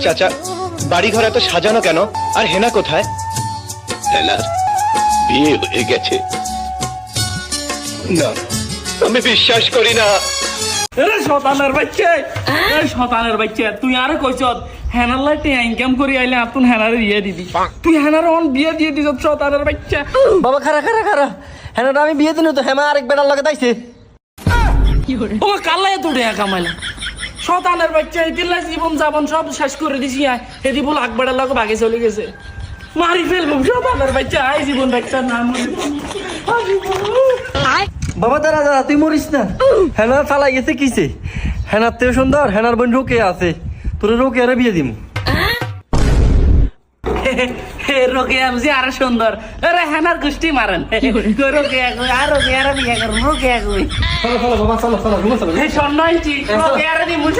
চাচা, বাড়ি ঘর এত সাজানো কেন? আর হেনা কোথায়? হেনার বিয়ে হয়ে গেছে। না, আমি বিশ্বাস করি না। শতানের বাচ্চা, শতানের বাচ্চা, তুই আর কইছ হেনার লাইটে ইনকাম করি আইলে আপন হেনার বিয়ে দিবি, তুই হেনার অন বিয়ে দিয়ে দিছ শতানের বাচ্চা। বাবা খারা খারা খারা, হেনাটা আমি বিয়ে দিন তো হেমা আরেক বেটার লাগে তাইছে। ও কালাই তো টাকা কামাইলা, শতানের বাচ্চা এদিলা জীবন যাপন সব শেষ করে দিছি। এদি বল আকবরের লগে ভাগে চলে গেছে, মারি ফেলবো শতানের বাচ্চা। আই জীবন বাচ্চার নাম বাবা দাঁড়া দাঁড়া, তুই মরিস না। হেনার ফালাই গেছে কিসে? হেনার থেকে সুন্দর হেনার বোন রোকে আছে, তোর রোকে আরে বিয়ে দিম। রোকে আমজি আরো সুন্দর। আরে হেনার গোষ্ঠী মারেন রোকে আর রোকে আর বিয়ে করুন, রোকে চলো চলো বাবা, চলো চলো ঘুমো চলো। স্বর্ণ রোকে আর দি মুছ